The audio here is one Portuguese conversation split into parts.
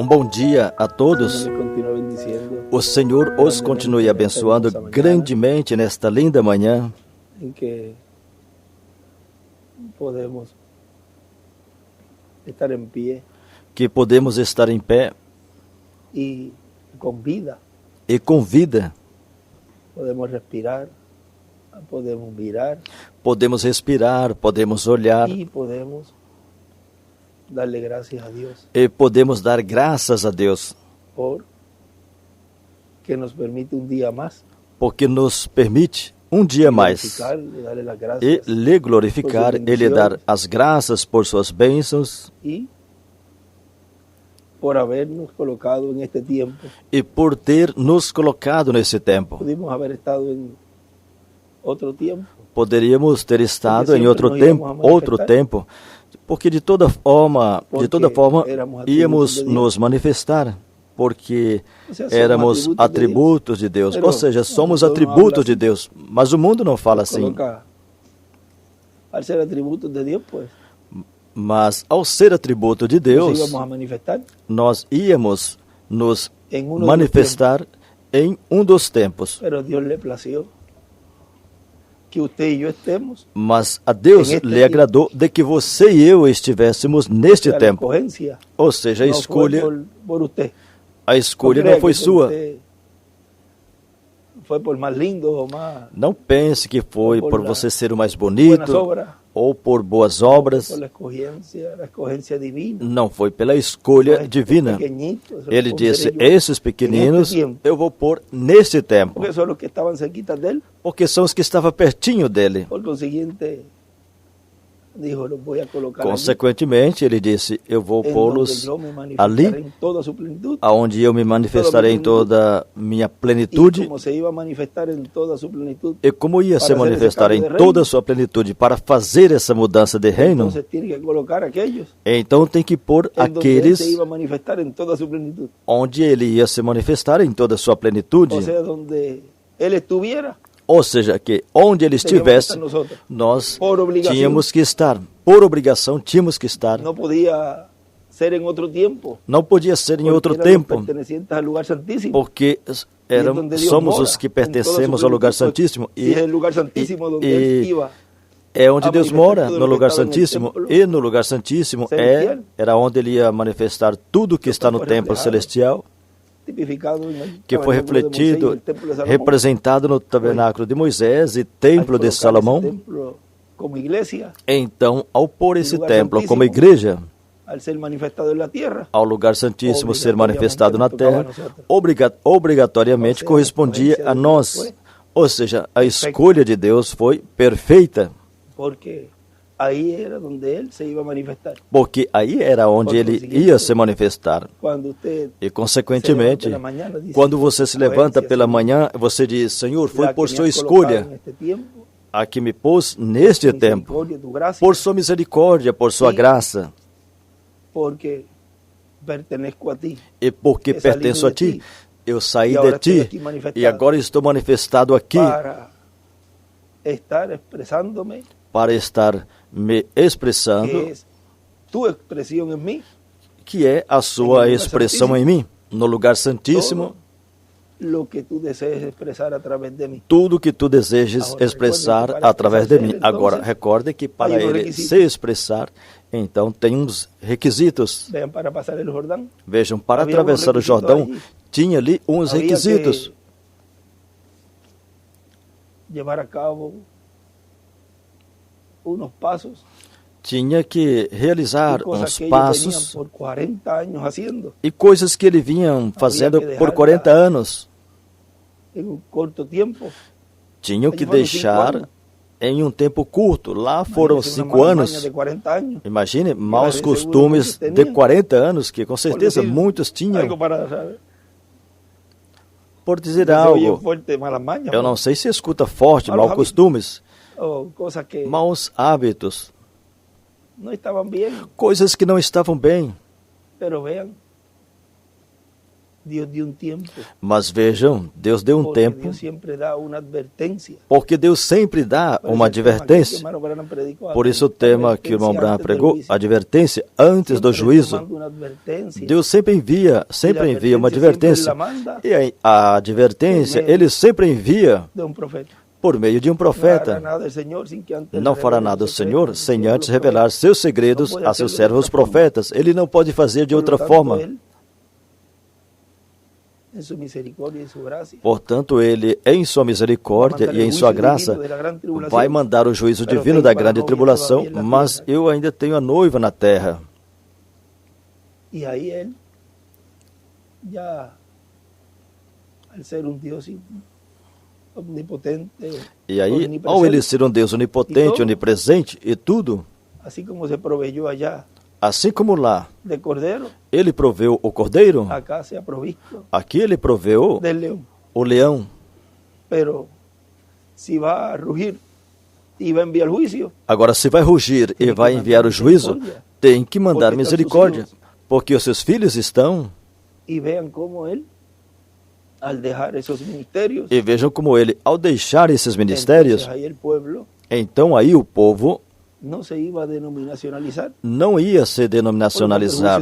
bom dia a todos. O Senhor os continue abençoando grandemente nesta linda manhã em que podemos estar em pé e com vida. Podemos respirar, podemos mirar. Podemos respirar, podemos olhar. E podemos darle graças a Deus. E podemos dar graças a Deus. Porque nos permite um dia mais. Porque nos permite um dia mais. E lhe glorificar, e lhe dar as graças por suas bênçãos. E por habernos colocado neste tempo. E por ter nos colocado nesse tempo. Podíamos haber estado em outro tempo. Poderíamos ter estado em outro tempo, porque de toda forma íamos nos manifestar, porque éramos atributos de Deus, ou seja, somos atributos de Deus, mas o mundo não fala assim. Al ser atributos de Deus, pues, mas ao ser atributo de Deus, nós íamos nos manifestar em um dos tempos. Mas a Deus lhe agradou de que você e eu estivéssemos neste tempo. Ou seja, a escolha não foi sua. Não pense que foi por você ser o mais bonito ou por boas obras. Não, foi pela escolha divina. Ele disse, esses pequeninos eu vou pôr nesse tempo. Porque são os que estavam pertinho dele. Consequentemente, ele disse, eu vou pô-los ali, aonde eu me manifestarei em toda minha plenitude. E como ia se manifestar em toda a sua plenitude para fazer essa mudança de reino, então tem que pôr aqueles onde ele ia se manifestar em toda a sua plenitude. Ou seja, que onde ele estivesse, nós tínhamos que estar. Por obrigação, tínhamos que estar. Não podia ser em outro tempo. Não podia ser em outro tempo. Porque somos os que pertencemos ao lugar santíssimo. E é onde Deus mora, no lugar santíssimo. E no lugar santíssimo era onde ele ia manifestar tudo que está no templo celestial, que foi refletido, representado no tabernáculo de Moisés e templo de Salomão. Então, ao pôr esse templo como igreja, ao lugar santíssimo ser manifestado na terra, obrigatoriamente correspondia a nós. Ou seja, a escolha de Deus foi perfeita. Porque aí era onde ele se ia manifestar. Porque aí era onde ele ia se manifestar. E, consequentemente, quando você se levanta pela manhã, você diz, Senhor, foi por sua escolha a que me pôs neste tempo, por sua misericórdia, por sua graça. E porque pertenço a ti, eu saí de ti e agora estou manifestado aqui para estar me expressando, que é a sua expressão em mim, no lugar santíssimo, tudo que tu desejes expressar através de mim. Agora, recorde que para ele se expressar, então tem uns requisitos. Vejam, para atravessar o Jordão, tinha ali uns requisitos. Levar a cabo uns passos. Tinha que realizar uns passos por 40 anos fazendo, e coisas que ele vinha fazendo por 40 anos. Em um curto tempo. Tinham que deixar em um tempo curto. Lá foram 5 anos. Imagine, maus costumes de 40 anos, que com certeza muitos tinham. Por dizer algo, eu não sei se escuta forte, maus costumes, maus hábitos, coisas que não estavam bem. Mas vejam, Deus deu um tempo, porque Deus sempre dá uma advertência. Por isso o tema que o irmão Branham pregou, advertência antes do juízo. Deus sempre envia uma advertência. E a advertência, Ele sempre envia por meio de um profeta. Não fará nada o Senhor sem antes revelar seus segredos a seus servos profetas. Ele não pode fazer de outra forma. Portanto, Ele, em sua misericórdia e em sua graça, vai mandar o juízo divino da grande tribulação, mas eu ainda tenho a noiva na terra. E aí Ele, já, al ser um Deus onipotente, e aí, ao Ele ser um Deus onipotente, onipresente e tudo, assim como se proveyó allá, assim como lá, de cordeiro, Ele proveu o cordeiro, acá se ha provisto aqui Ele proveu del león. O leão. Pero si va a rugir y va a enviar juicio, agora, se vai rugir e vai enviar o juízo, tem que mandar misericórdia, porque os seus filhos estão. E vejam como Ele, al dejar esos ministerios, e vejam como Ele, ao deixar esses ministérios, aí el pueblo, então aí o povo não se iba a denominacionalizar. Não ia se denominacionalizar.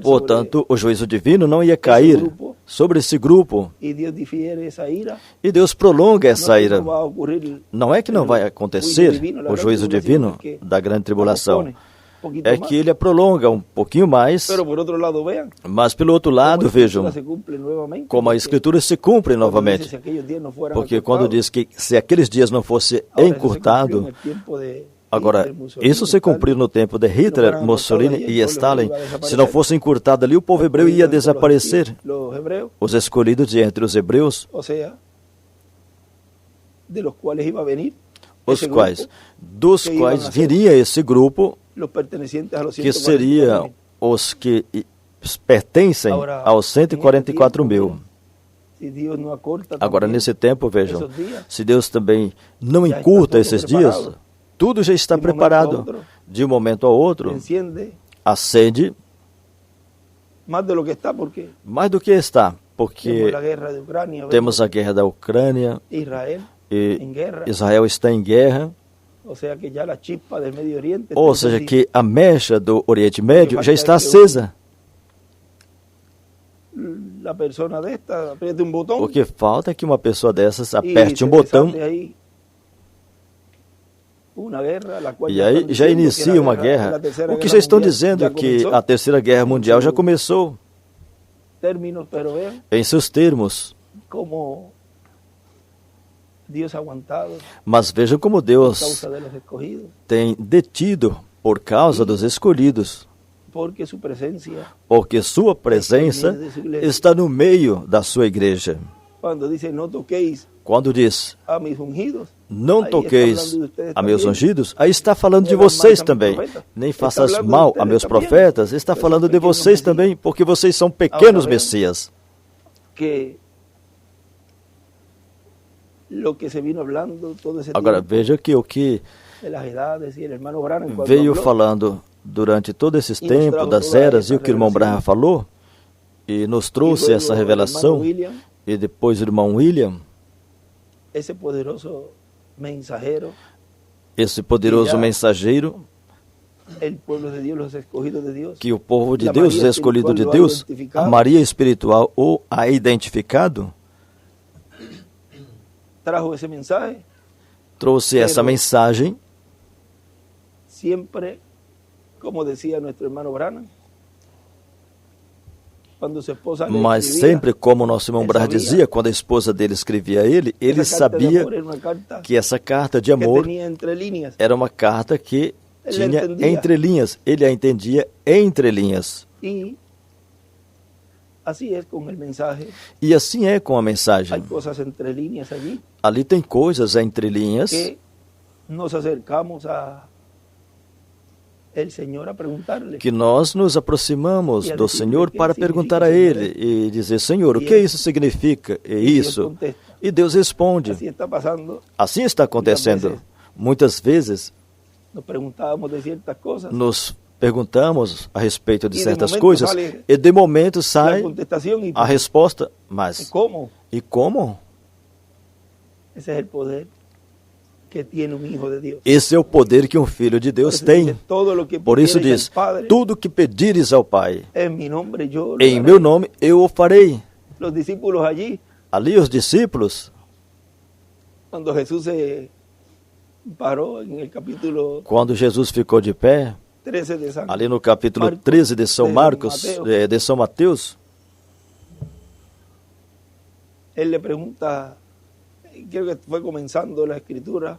Portanto, o juízo divino não ia cair sobre esse grupo. E Deus prolonga essa ira. Não é que não vai acontecer o juízo divino da grande tribulação. É que Ele a prolonga um pouquinho mais. Mas pelo outro lado, vejam como a Escritura se cumpre novamente. Porque quando diz que se aqueles dias não fosse encurtado, agora, isso se cumpriu no tempo de Hitler, Mussolini e Stalin. Se não fosse encurtado ali, o povo hebreu ia desaparecer. Os escolhidos de entre os hebreus, dos quais viria esse grupo, que seriam os que pertencem aos 144 mil. Agora, nesse tempo, vejam, se Deus também não encurta esses dias, tudo já está preparado. De um momento a outro, acende mais do que está, porque temos a guerra da Ucrânia e Israel está em guerra. Ou seja, que a mecha do Oriente Médio já está acesa. O que falta é que uma pessoa dessas aperte um botão e aí já inicia uma guerra. O que já estão dizendo é que a Terceira Guerra Mundial já começou. Em seus termos. Mas vejam como Deus tem detido por causa dos escolhidos. Porque sua presença está no meio da sua igreja. Quando diz, não toqueis a meus ungidos, aí está falando de vocês também. Nem faças mal a meus profetas, está falando de vocês também, porque vocês são pequenos Messias. Agora, veja que o que veio falando durante todo esse tempo das eras e o que o irmão Branham falou, e nos trouxe essa revelação, e depois o irmão William, esse poderoso mensageiro, que o povo de Deus, os escolhidos de Deus, a Maria espiritual ou a identificado, trouxe essa mensagem, sempre, como dizia nosso irmão Branham, mas sempre, como nosso irmão Branham dizia, quando a esposa dele escrevia a ele sabia que essa carta de amor era uma carta que tinha entrelinhas. Ele a entendia entre linhas. E assim é com a mensagem. Ali tem coisas entre linhas que nós nos aproximamos do Senhor para perguntar a Ele e dizer, Senhor, o que isso significa? E isso. E Deus responde. Assim está acontecendo. Muitas vezes nos perguntamos a respeito de certas coisas e de momento sai a resposta, mas e como? Esse é o poder que tem um filho de Deus. Esse é o poder que um filho de Deus tem. Por isso diz, tudo que pedires ao Pai, em meu nome eu o farei. Ali os discípulos, quando Jesus ficou de pé, ali no capítulo 13 de São Marcos, de São Mateus, ele lhe pergunta, creo que foi começando a escritura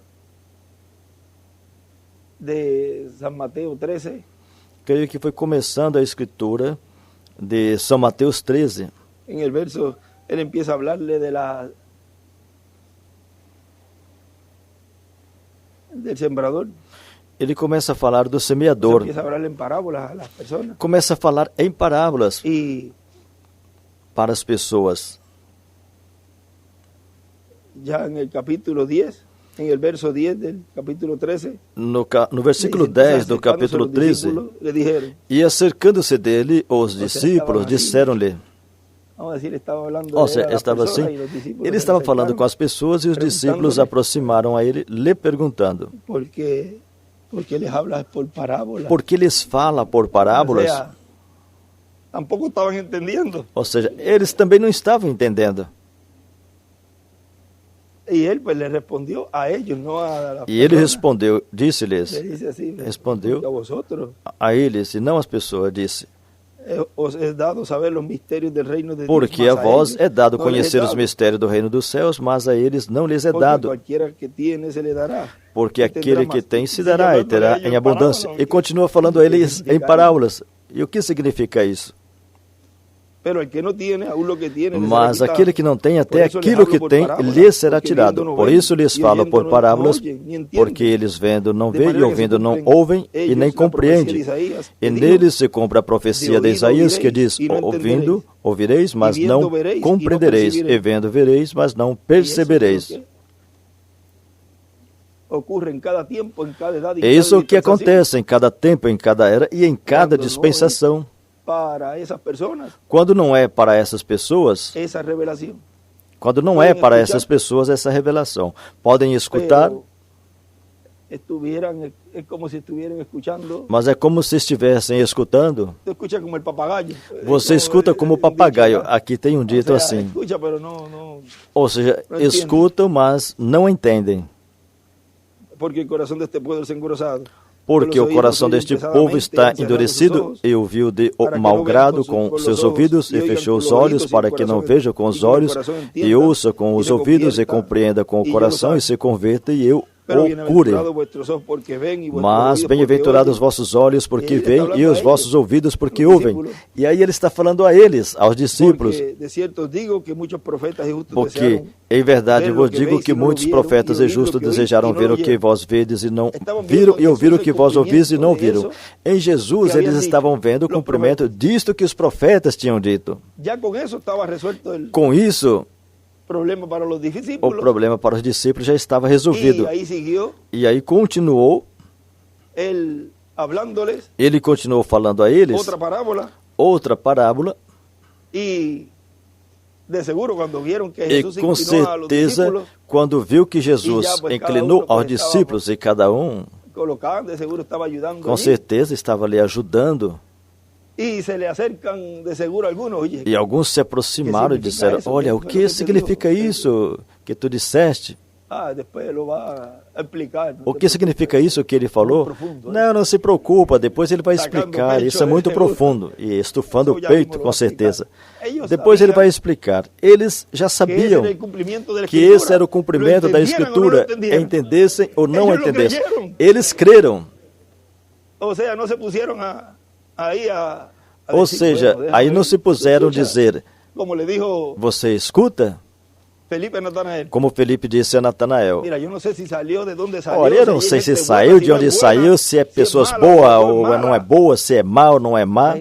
de São Mateus 13. Creio que foi começando a escritura de São Mateus 13. Em el verso, ele empieza a hablarle del sembrador. Ele começa a falar do semeador. Começa a falar em parábolas para as pessoas. Já no capítulo 10, em el verso 10 do capítulo 13, no versículo 10 do capítulo 13, e acercando-se dele, os discípulos disseram-lhe, ou seja, estava assim, ele estava falando com as pessoas e os discípulos aproximaram a ele, lhe perguntando, porque eles falam por parábolas. Porque eles falam por parábolas? Tampouco estavam entendendo. Ou seja, eles também não estavam entendendo. E ele pues, le respondeu a eles, não a E ele respondeu, disse-lhes, respondeu a eles e não às pessoas, disse, os é dado saber os mistérios do reino de Deus. Porque a vós é dado conhecer os mistérios do reino dos céus, mas a eles não lhes é dado. Porque aquele que tem se dará e terá em abundância. E continua falando a eles em parábolas. E o que significa isso? Mas aquele que não tem, até aquilo que tem, lhe será tirado. Por isso lhes falo por parábolas, porque eles vendo não veem, e ouvindo não ouvem, e nem compreendem. E neles se cumpre a profecia de Isaías, que diz, ouvindo, ouvireis, mas não compreendereis, e vendo, vereis, mas não percebereis. É isso que acontece em cada tempo, em cada era e em cada dispensação. Quando não é para essas pessoas, quando não é para essas pessoas essa revelação, podem escutar, mas é como se estivessem escutando. Você escuta como o papagaio. Aqui tem um dito assim. Ou seja, escutam, mas não entendem. Porque o coração deste povo se engrossado. Porque o coração deste povo está endurecido e ouviu de malgrado com seus ouvidos e fechou os olhos para que não veja com os olhos e ouça com os ouvidos e compreenda com o coração e se converta e eu o cure. Mas bem-aventurados os vossos olhos porque veem e os vossos ouvidos porque ouvem. E aí ele está falando a eles, aos discípulos. Porque em verdade vos digo que muitos profetas e justos desejaram ver o que vós vedes e não viram, e ouvir o que vós ouvis e não viram. Em Jesus eles estavam vendo o cumprimento disto que os profetas tinham dito. Com isso, o problema para os discípulos já estava resolvido. E aí continuou. Ele continuou falando a eles outra parábola. E com certeza, quando viu que Jesus inclinou aos discípulos e cada um, com certeza estava ali ajudando. E alguns se aproximaram e disseram, olha, o que significa isso que tu disseste? O que significa isso que ele falou? Não se preocupa, depois ele vai explicar, isso é muito profundo. E estufando o peito, com certeza. Depois ele vai explicar. Eles já sabiam que esse era o cumprimento da Escritura, entendessem ou não entendessem. Eles creram. Ou seja, aí não se puseram dizer, você escuta? Como Felipe disse a Natanael. Olha, eu não sei se saiu, de onde saiu, se é pessoas boas ou não é boa, se é má ou não é má.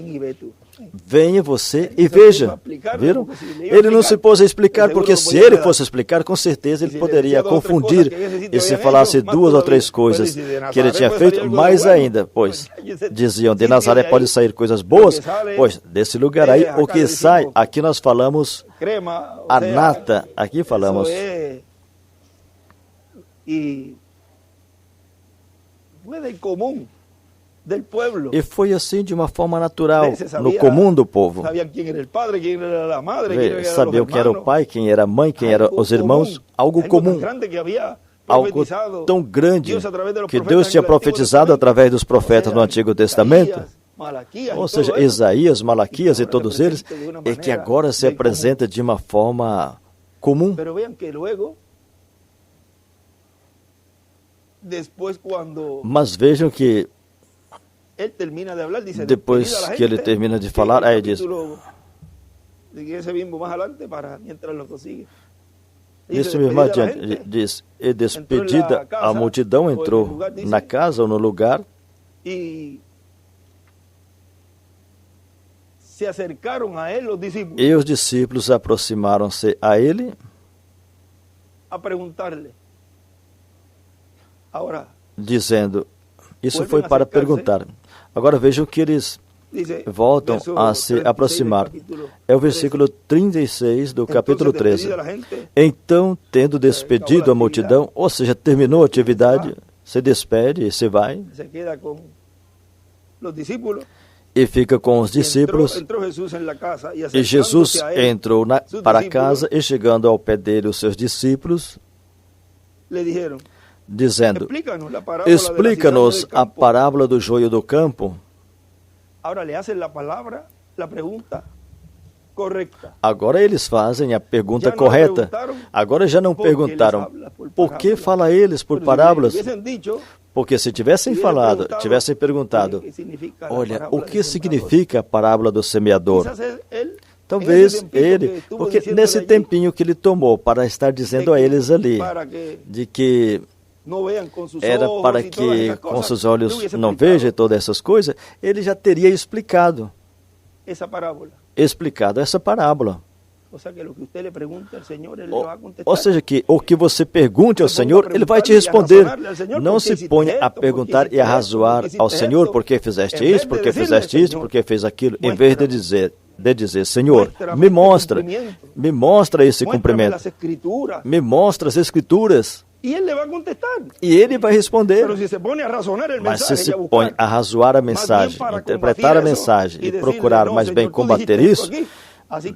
venha você e veja. Viram? Ele não se pôs a explicar, porque se ele fosse explicar, com certeza ele poderia confundir. E se falasse 2 ou 3 coisas que ele tinha feito, mais ainda, pois diziam, de Nazaré pode sair coisas boas, pois desse lugar aí, o que sai, aqui nós falamos a nata, aqui falamos. E foi assim de uma forma natural, no comum do povo. Sabiam quem era o pai, quem era a mãe, quem eram os irmãos, algo comum. Algo tão grande que Deus tinha profetizado através dos profetas no Antigo Testamento, ou seja, Isaías, Malaquias e todos eles, é que agora se apresenta de uma forma comum. Mas vejam que depois que ele termina de falar, aí diz, isso mesmo adiante, diz, e despedida a multidão entrou na casa ou no lugar e os discípulos aproximaram-se a ele dizendo, isso foi para perguntar. Agora vejam que eles voltam a se aproximar. É o versículo 36 do capítulo 13. Então, tendo despedido a multidão, ou seja, terminou a atividade, se despede e se vai, e fica com os discípulos. E Jesus entrou para casa e, chegando ao pé dele, os seus discípulos dizendo, explica-nos a parábola do joio do campo. Agora eles fazem a pergunta correta. Agora já não perguntaram, por que fala eles por parábolas? Porque se tivessem falado, tivessem perguntado, olha, o que significa a parábola do semeador? Talvez ele, porque nesse tempinho que ele tomou para estar dizendo a eles ali, de que era para que com seus olhos não vejam todas essas coisas, ele já teria explicado essa parábola. Ou seja, que o que você pergunte ao Senhor, Ele vai te responder. Não se ponha a perguntar e a razoar ao Senhor, por que fizeste isso, por que fizeste isso, por que fez aquilo, em vez de dizer, Senhor, me mostra esse cumprimento, me mostra as Escrituras. E ele vai responder. Mas se se põe a razoar a mensagem, interpretar a mensagem e procurar mais bem combater isso,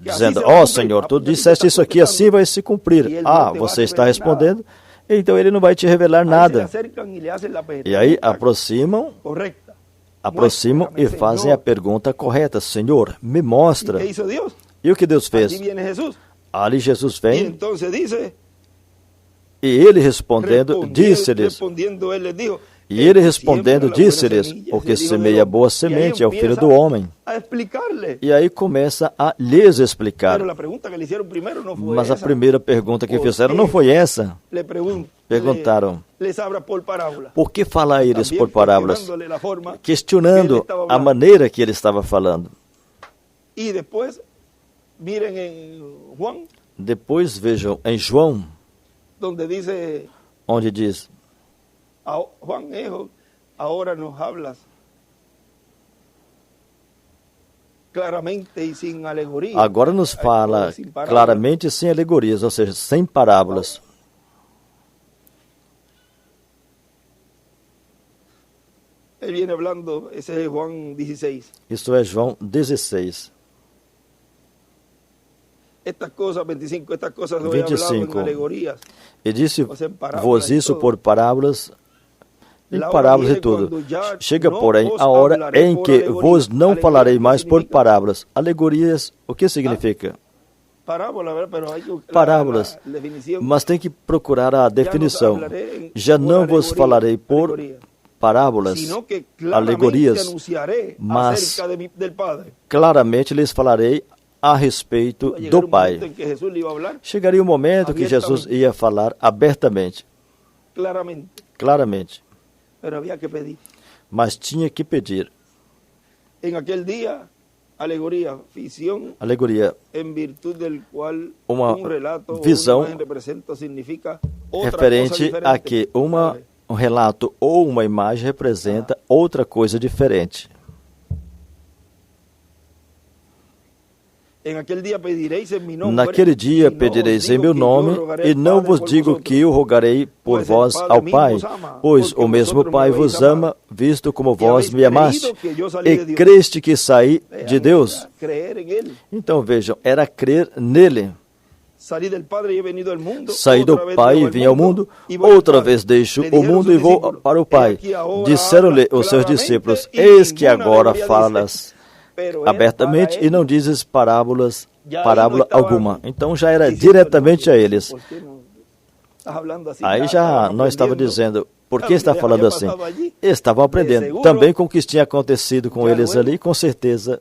dizendo, Senhor, tu disseste isso aqui, assim vai se cumprir. Você está respondendo, então ele não vai te revelar nada. E aí aproximam e fazem a pergunta correta, Senhor, me mostra. E o que Deus fez? Ali Jesus vem. E ele respondendo, disse-lhes, o que semeia boa semente é o Filho do Homem. E aí começa a lhes explicar. Mas a primeira pergunta que fizeram não foi essa. Perguntaram, por que fala eles por parábolas? Questionando a maneira que ele estava falando. Depois vejam em João, onde diz, agora nos hablas agora nos fala claramente e sem alegorias, ou seja, sem parábolas. Ele viene hablando, esse é João 16. Isto é João 16. Estas coisas, 25, estas coisas eu he hablado en alegorias. E disse-vos isso por parábolas, em parábolas e tudo. Chega, porém, a hora em que vos não falarei mais por parábolas. Alegorias, o que significa? Parábolas, mas tem que procurar a definição. Já não vos falarei por parábolas, alegorias, mas claramente lhes falarei a respeito do Pai. Chegaria o momento que Jesus ia falar abertamente, claramente, mas tinha que pedir. alegoria, uma visão referente a que um relato ou uma imagem representa outra coisa diferente. Naquele dia pedireis em meu nome, e não vos digo que eu rogarei por vós ao Pai, pois o mesmo Pai vos ama, visto como vós me amaste, e creste que saí de Deus. Então vejam, era crer nele. Saí do Pai e vim ao mundo, outra vez deixo o mundo e vou para o Pai. Disseram-lhe os seus discípulos, eis que agora falas abertamente e não dizes parábola alguma. Então já era diretamente a eles. Aí já não estava dizendo, por que está falando assim? Estavam aprendendo. Também com o que tinha acontecido com eles ali, com certeza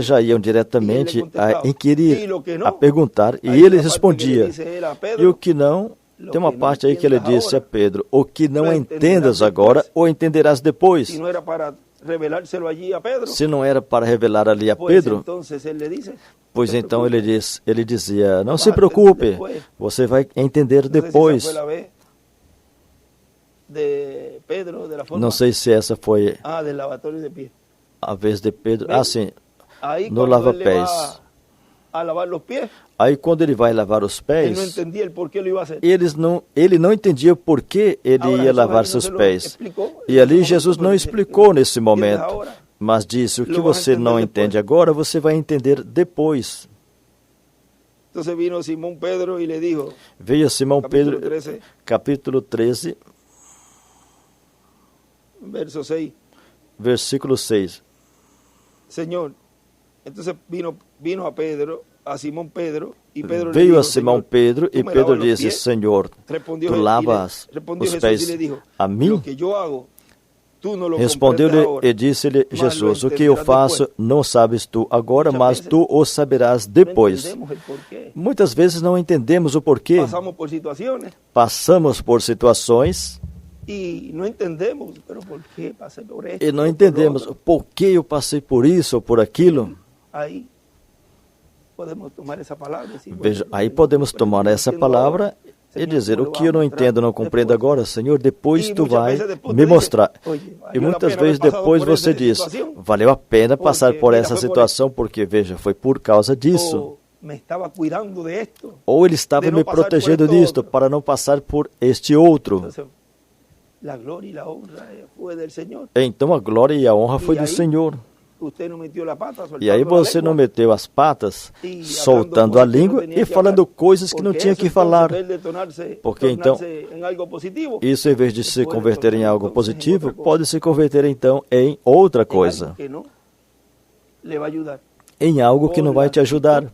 já iam diretamente a inquirir, a perguntar, e ele respondia. E o que não... Tem uma parte aí que ele disse a Pedro, o que não entendas agora, ou entenderás depois. Se não era para revelar ali a Pedro, pois então ele dizia, não se preocupe, você vai entender depois. Não sei se essa foi a vez de Pedro. Ah, sim, no lava-pés. Aí quando ele vai lavar os pés, ele não entendia por que ele ia lavar seus pés. E ali Jesus não explicou nesse momento, mas disse, o que você não entende agora, você vai entender depois. Veio Simão Pedro, capítulo 13, versículo 6. Senhor, então vino a Pedro, a Simão Pedro, e Pedro veio a Simão Pedro, e Pedro disse, Senhor, tu lavas os pés a mim? Respondeu-lhe e disse-lhe Jesus, o que eu faço não sabes tu agora, mas tu o saberás depois. Muitas vezes não entendemos o porquê. Passamos por situações e não entendemos, por que eu passei por isso ou por aquilo. Aí podemos tomar essa palavra. Veja, aí podemos tomar essa palavra e dizer, o que eu não entendo, não compreendo agora, Senhor, depois tu vai me mostrar. E muitas vezes depois você diz, valeu a pena passar por essa situação, porque, veja, foi por causa disso. Ou ele estava me protegendo disto, para não passar por este outro. Então a glória e a honra foi do Senhor. E aí você não meteu as patas, soltando a língua e falando coisas que não tinha que falar. Porque então, isso em vez de se converter em algo positivo, pode se converter então em outra coisa. Em algo que não vai te ajudar.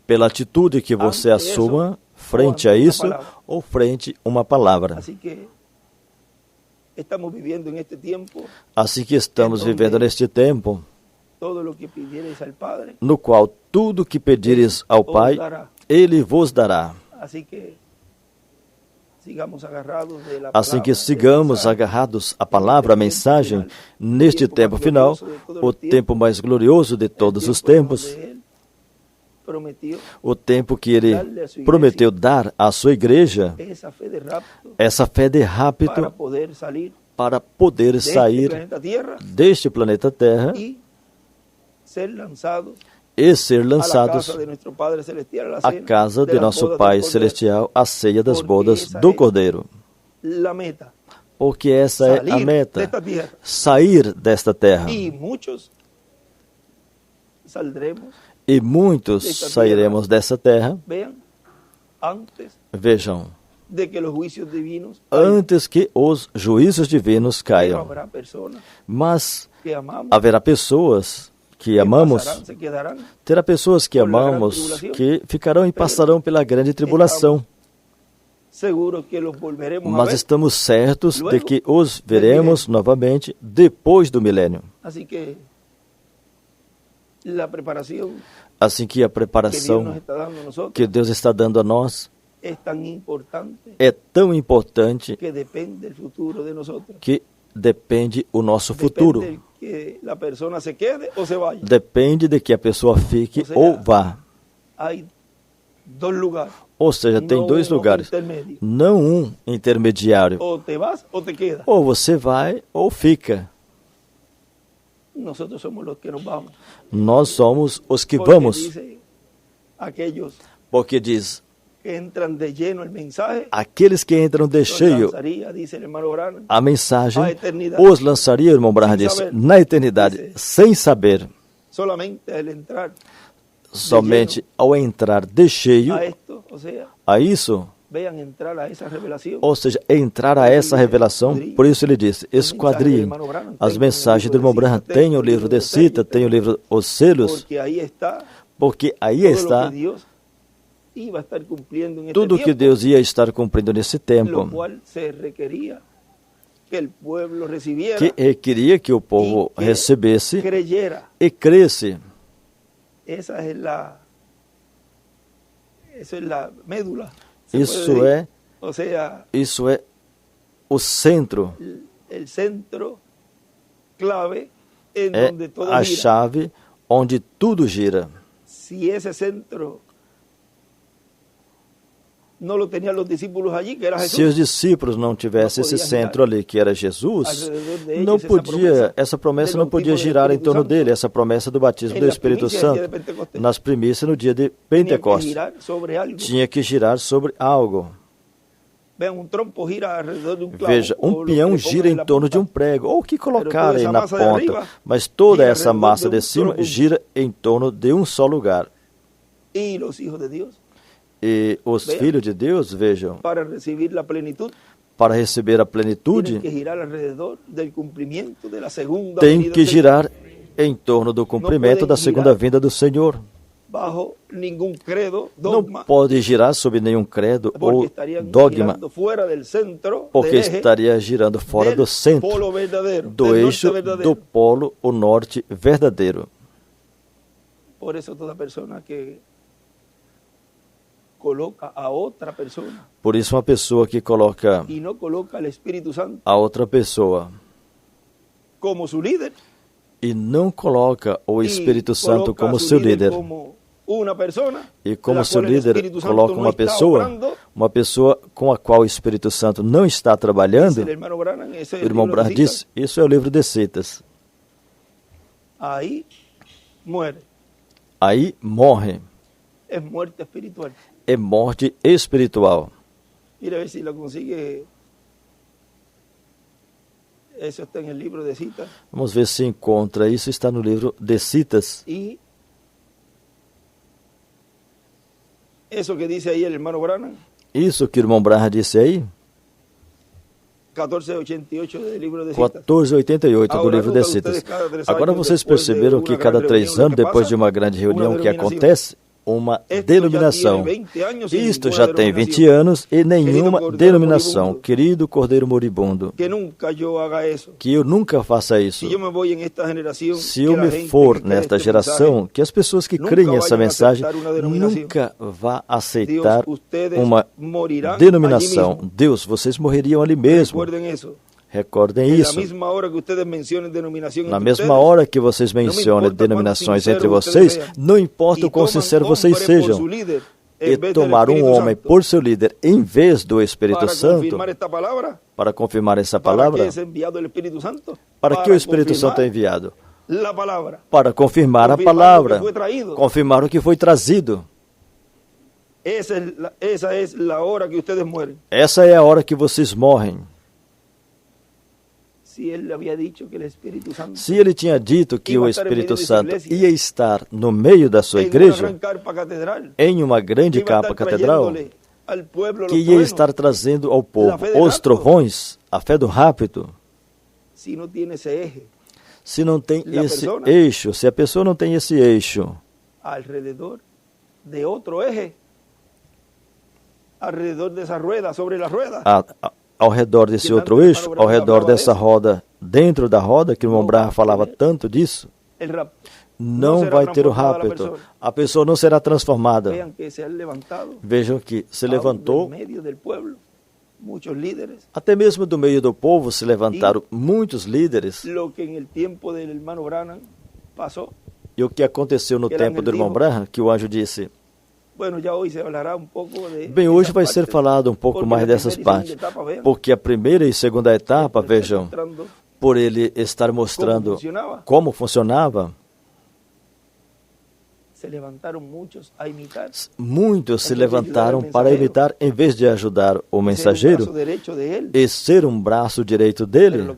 Pela atitude que você assuma frente a isso ou frente a uma palavra. Assim que estamos vivendo neste tempo, no qual tudo que pedires ao Pai, Ele vos dará. Assim que sigamos agarrados à palavra, à mensagem, neste tempo final, o tempo mais glorioso de todos os tempos, o tempo que Ele prometeu dar à sua igreja, essa fé de rapto para poder sair deste planeta Terra e ser lançados à casa de nosso Pai Celestial, a ceia das bodas do Cordeiro. Porque essa é a meta, sair desta terra. E muitos sairemos dessa terra, vejam, antes que os juízos divinos caiam. Mas haverá pessoas que amamos, terá pessoas que amamos que ficarão e passarão pela grande tribulação. Mas estamos certos de que os veremos novamente depois do milênio. Assim que a preparação que Deus está dando a nós é tão importante que depende o nosso futuro. Que a pessoa se quede ou se vá. Depende de que a pessoa fique ou vá. Há dois lugares. Ou seja, tem dois lugares, não um intermediário. Ou te vas ou te queda. Ou você vai ou fica. Nós somos os que nos vamos. Nós somos os que vamos. Porque diz, aqueles que entram de cheio, a mensagem os lançaria, o irmão Branham disse, na eternidade, sem saber. Somente ao entrar de cheio a isso, ou seja, entrar a essa revelação. Por isso ele disse, esquadriem as mensagens do irmão Branham. Tem o livro de Cita, tem o livro Os Selos, porque aí está tudo o que Deus ia estar cumprindo nesse tempo, que requeria que o povo recebesse e cresce. Essa é a médula. Isso é o centro. O centro clave é a chave onde tudo gira. Se esse centro não lo tenían los discípulos allí, que era Jesús, se os discípulos não tivessem esse centro ali, que era Jesus, não podia, essa promessa não podia girar em torno dele, essa promessa do batismo do Espírito Santo, nas primícias no dia de Pentecostes. Tinha que girar sobre algo. Veja, um peão gira em torno de um prego, ou o que colocarem na ponta, mas toda essa massa de cima gira em torno de um só lugar. E os filhos de Deus, vejam, para receber a plenitude, tem que girar em torno do cumprimento da segunda vinda do Senhor. Não pode girar sobre nenhum credo ou dogma, porque estaria girando fora do centro, do eixo do polo, o norte verdadeiro. Por isso toda pessoa que coloca a outra pessoa, por isso uma pessoa que coloca e não coloca o Espírito Santo a outra pessoa como seu líder, e não coloca o Espírito Santo como seu líder, e como seu líder coloca uma pessoa com a qual o Espírito Santo não está trabalhando, o irmão Branham disse, isso é o livro de Citas. Aí morre. É morte espiritual. É morte espiritual. Mira a ver se lo consigue. Isso está no livro de Citas. Vamos ver se encontra. Isso está no livro de Citas. E isso que diz aí o irmão Branham. Isso que o irmão Branham disse aí. 1488 do livro de Citas. 1488 do livro de Citas. Agora vocês perceberam que cada 3 anos, depois de uma grande reunião, o que acontece? Uma denominação. Isto já tem 20 anos e nenhuma denominação. Querido Cordeiro Moribundo, que eu nunca faça isso. Se eu me for nesta geração, que as pessoas que creem essa mensagem nunca vão aceitar uma denominação. Deus, vocês morreriam ali mesmo. Recordem isso. Na mesma hora que vocês mencionem denominações entre vocês, não importa o quão sincero vocês sejam, e tomar um homem por seu líder em vez do Espírito Santo, para confirmar essa palavra, para que o Espírito Santo é enviado? Para confirmar a palavra, confirmar o que foi trazido. Essa é a hora que vocês morrem. Se ele tinha dito que o Espírito Santo ia estar no meio da sua igreja, em uma grande capa catedral, que ia estar trazendo ao povo os trovões, a fé do rápido, se não tem esse eixo, se a pessoa não tem esse eixo, alrededor de outro eixo, alrededor dessa rueda, sobre a rueda, ao redor desse outro eixo, ao redor dessa roda, dentro da roda, que o irmão Branham falava tanto disso, não vai ter o rapto. A pessoa não será transformada. Vejam que se levantou muchos líderes. Até mesmo do meio do povo se levantaram muitos líderes. Lo que en el tiempo del hermano Branham pasó. E o que aconteceu no tempo do irmão Branham, que o anjo disse, bueno, já hoje se falará um pouco de bem, hoje vai ser falado um pouco mais dessas partes, porque a primeira e segunda etapa, vejam, por ele estar mostrando como funcionava, muitos se levantaram para imitar em vez de ajudar o mensageiro e ser um braço direito dele.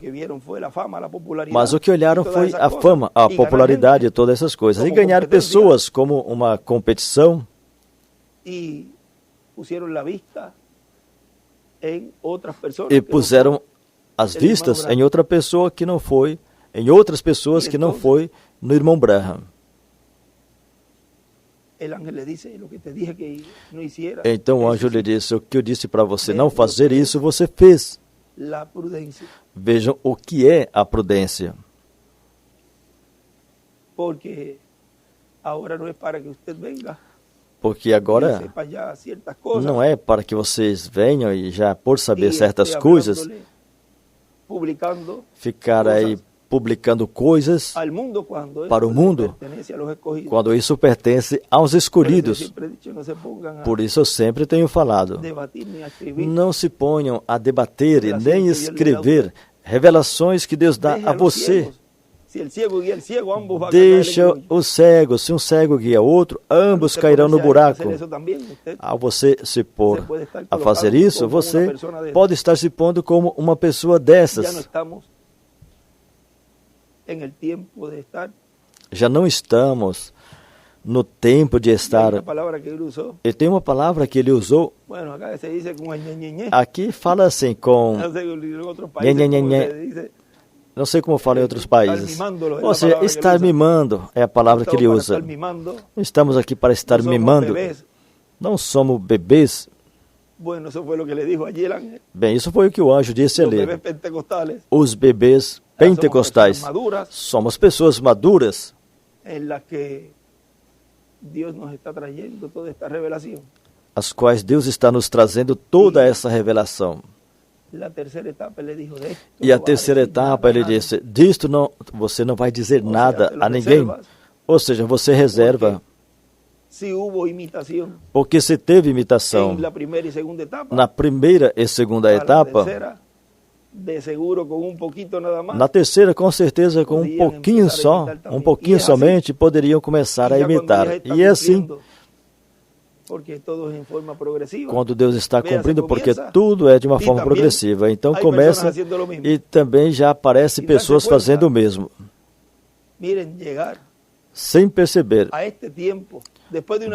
Mas o que olharam foi a fama, a popularidade e todas essas coisas. E ganhar pessoas como uma competição. E puseram as vistas em outra pessoa que não foi, em outras pessoas que não foi no irmão Branham. Então o anjo lhe disse, o que eu disse para você não fazer isso, você fez. Vejam o que é a prudência. Porque agora não é para que você venha. Porque agora não é para que vocês venham e já por saber certas coisas, ficar aí publicando coisas para o mundo, quando isso pertence aos escolhidos. Por isso eu sempre tenho falado, não se ponham a debater e nem escrever revelações que Deus dá a você. Deixa o cego, se um cego guia outro, ambos cairão no buraco. Ao você se pôr a fazer isso, você pode estar se pondo como uma pessoa dessas. Já não estamos no tempo de estar. E tem uma palavra que ele usou. Aqui fala assim com não sei como fala em outros países. Ou seja, estar mimando é a palavra que ele usa. Estamos aqui para estar mimando. Não somos bebês. Bem, isso foi o que o anjo disse ali. Os bebês pentecostais somos pessoas maduras as quais Deus está nos trazendo toda essa revelação. E a terceira etapa ele disse, disto não, você não vai dizer nada a ninguém. Ou seja, você reserva. Porque se teve imitação na primeira e segunda etapa, na terceira, com certeza, com um pouquinho só, um pouquinho somente, poderiam começar a imitar. E é assim, quando Deus está cumprindo, porque tudo é de uma forma progressiva. Então começa e também já aparecem pessoas fazendo o mesmo. Sem perceber.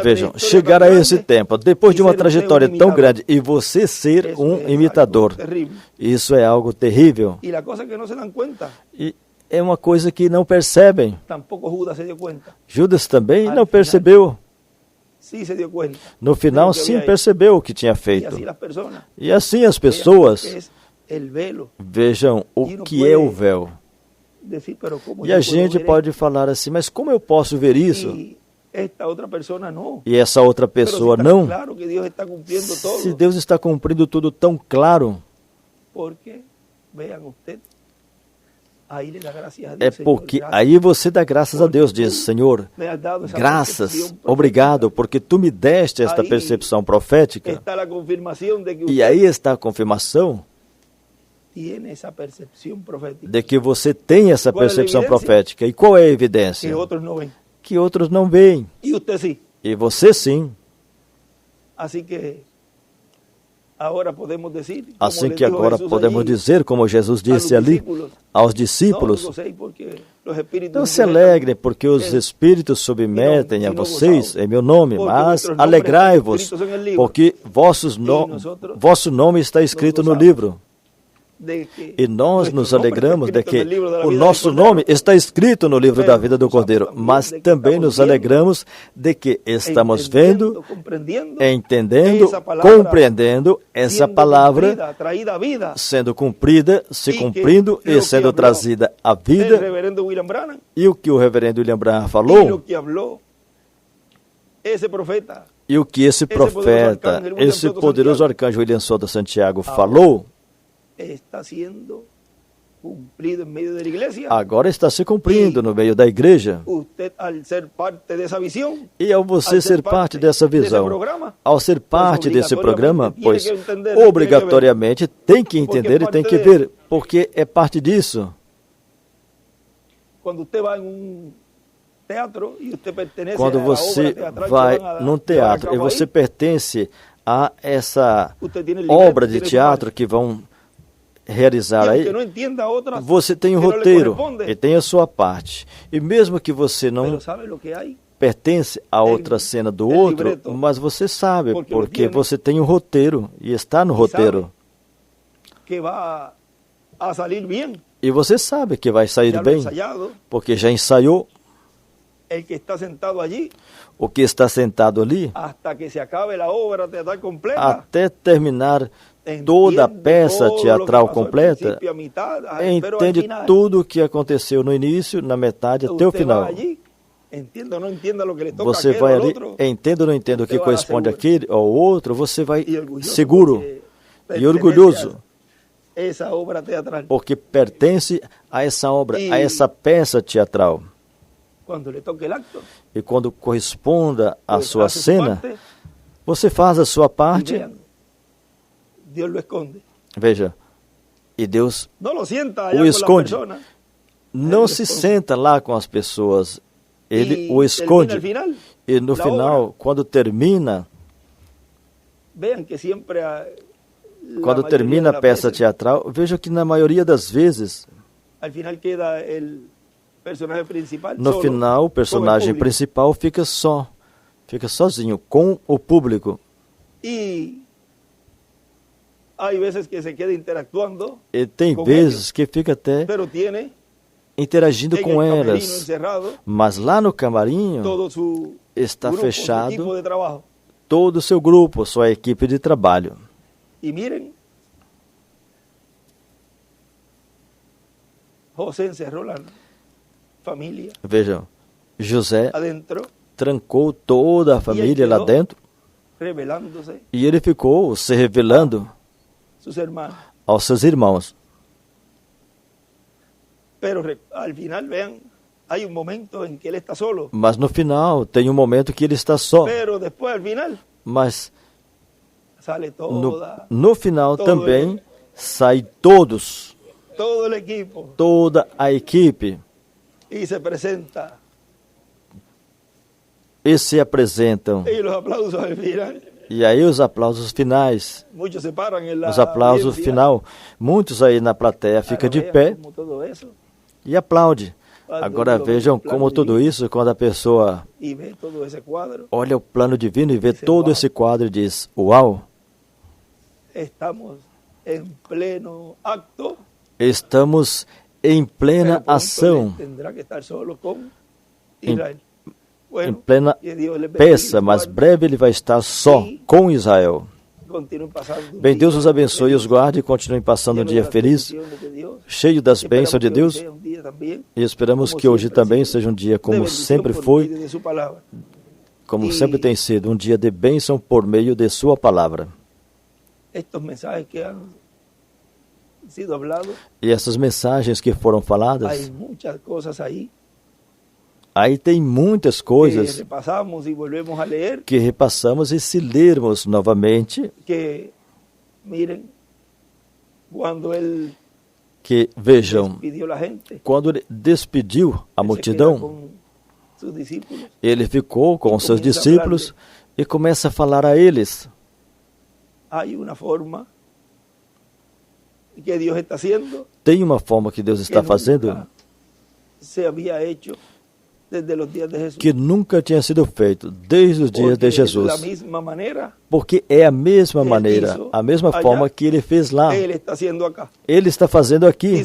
Vejam, chegar a esse tempo, depois de uma trajetória tão grande, e você ser um imitador, isso é algo terrível. E é uma coisa que não percebem. Judas também não percebeu. No final, sim, percebeu o que tinha feito. E assim as pessoas vejam o que é o véu. E a gente pode falar assim, mas como eu posso ver isso? E essa outra pessoa não? Se Deus está cumprindo tudo tão claro, é porque aí você dá graças a Deus, diz, Senhor, graças, obrigado, porque tu me deste esta percepção profética. E aí está a confirmação de que você tem essa percepção profética. E qual é a evidência? Que outros não veem. E você sim. Assim que agora podemos dizer, como Jesus disse ali aos discípulos, não se alegrem, porque os Espíritos submetem a vocês em meu nome, mas alegrai-vos, porque vosso nome está escrito no livro. E nós nos alegramos de que o nosso nome está escrito no livro da vida do Cordeiro, mas também nos alegramos de que estamos vendo, entendendo, compreendendo essa palavra sendo cumprida, se cumprindo e sendo trazida à vida. E o que o reverendo William Branham falou, E o que esse profeta, esse poderoso arcanjo William Soto Santiago falou, agora está se cumprindo no meio da igreja. E ao você ser parte dessa visão, ao ser parte desse programa, pois obrigatoriamente tem que entender e tem que ver, porque é parte disso. Quando você vai num teatro e você pertence a essa obra de teatro que vão realizar aí, você tem um roteiro e tem a sua parte. E mesmo que você não pertence a outra cena do outro, mas você sabe, porque você tem um roteiro e está no roteiro. E você sabe que vai sair bem, porque já ensaiou. O que está sentado ali, até terminar toda a peça teatral completa, entende tudo o que aconteceu no início, na metade, até o final. Você vai ali, entenda ou não entenda o que corresponde àquele ou ao outro, você vai seguro e orgulhoso, porque pertence a essa obra, a essa peça teatral. E quando corresponda à sua cena, você faz a sua parte. Veja, e Deus o esconde. Não se senta lá com as pessoas, Ele o esconde. E no final, quando termina a peça teatral, veja que na maioria das vezes, no final, o personagem principal fica sozinho, com o público. E tem vezes que fica até interagindo com elas, mas lá no camarim está fechado todo o seu grupo, sua equipe de trabalho. E mirem, José encerrou lá. Vejam, José trancou toda a família lá dentro e ele ficou se revelando aos seus irmãos. Mas no final tem um momento que ele está só. Mas no final também sai todos, toda a equipe. E se apresentam. E aí os aplausos finais. Os aplausos final. Muitos aí na plateia ficam de pé e aplaude. Agora vejam como tudo isso, quando a pessoa olha o plano divino e vê todo esse quadro e diz, uau! Estamos em plena ação, em plena peça, mas breve ele vai estar só com Israel. Bem, Deus os abençoe e os guarde e continuem passando um dia feliz, cheio das bênçãos de Deus, e esperamos que hoje também seja um dia como sempre foi, como sempre tem sido, um dia de bênção por meio de sua palavra. E essas mensagens que foram faladas, aí tem muitas coisas que repassamos e se lermos novamente, que vejam, quando ele despediu a multidão, ele ficou com os seus discípulos e começa a falar a eles. Tem uma forma que Deus está fazendo que nunca tinha sido feito desde os dias de Jesus. Porque é a mesma maneira, a mesma forma que ele fez lá. Ele está fazendo aqui.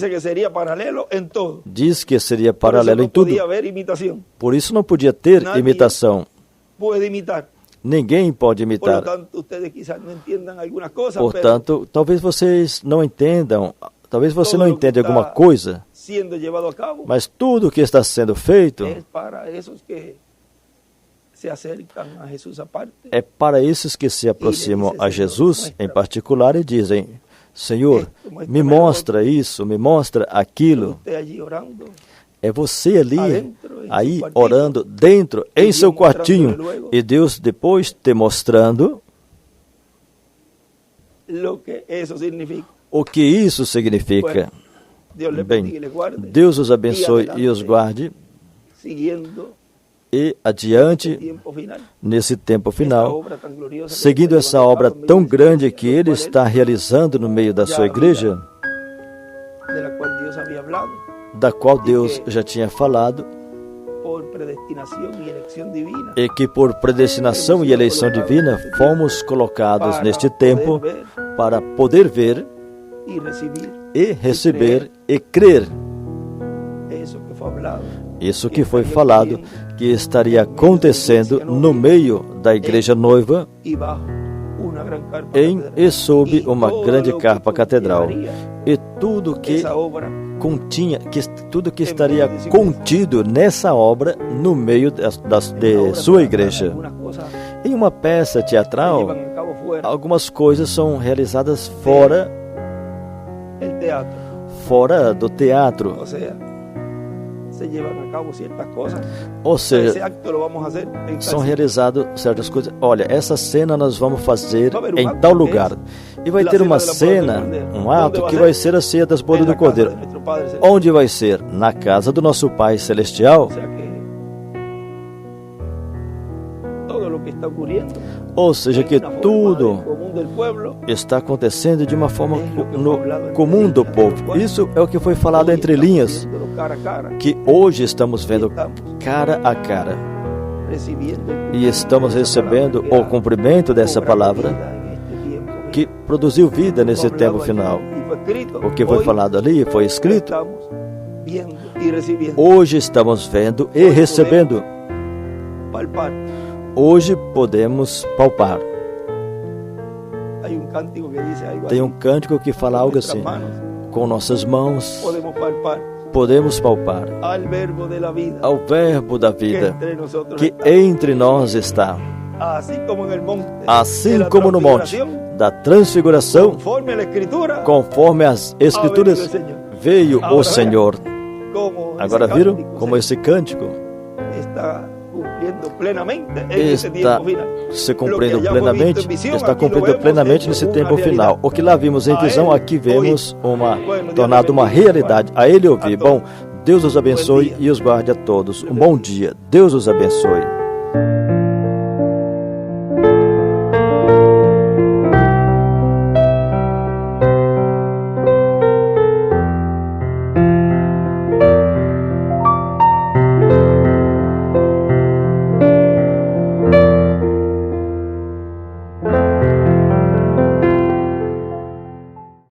Diz que seria paralelo em tudo. Por isso não podia ter imitação. Ninguém pode imitar. Portanto, talvez vocês não entendam, talvez você não entenda alguma coisa, mas tudo o que está sendo feito É para esses que se aproximam a Jesus em particular e dizem: Senhor, me mostra isso, me mostra aquilo. É você ali, aí orando dentro, em seu quartinho, e Deus depois te mostrando o que isso significa. Bem, Deus os abençoe e os guarde. E adiante, nesse tempo final, seguindo essa obra tão grande que Ele está realizando no meio da sua igreja, da qual Deus já tinha falado, e que por predestinação e eleição divina fomos colocados neste tempo para poder ver e receber e crer. Isso que foi falado, que estaria acontecendo no meio da igreja noiva e sob uma grande carpa catedral. E tudo que continha, tudo que estaria contido nessa obra no meio de sua igreja. Em uma peça teatral, algumas coisas são realizadas fora do teatro. Ou seja, são realizadas certas coisas. Olha, essa cena nós vamos fazer em tal lugar. E vai ter uma cena, um ato que vai ser a ceia das bodas do Cordeiro. Onde vai ser? Na casa do nosso Pai Celestial. Ou seja, que tudo está acontecendo de uma forma no comum do povo. Isso é o que foi falado entre linhas, que hoje estamos vendo cara a cara. E estamos recebendo o cumprimento dessa palavra que produziu vida nesse tempo final. O que foi falado ali foi escrito. Hoje estamos vendo e recebendo. Hoje podemos palpar. Tem um cântico que fala algo assim: com nossas mãos podemos palpar ao verbo da vida que entre nós está. Assim como no monte da transfiguração, conforme as Escrituras, veio o Senhor. Agora viram como esse cântico está se cumprindo plenamente, está cumprindo plenamente nesse tempo final. O que lá vimos em visão, aqui vemos tornado uma realidade. A Ele ouvir. Bom, Deus os abençoe e os guarde a todos. Um bom dia. Deus os abençoe.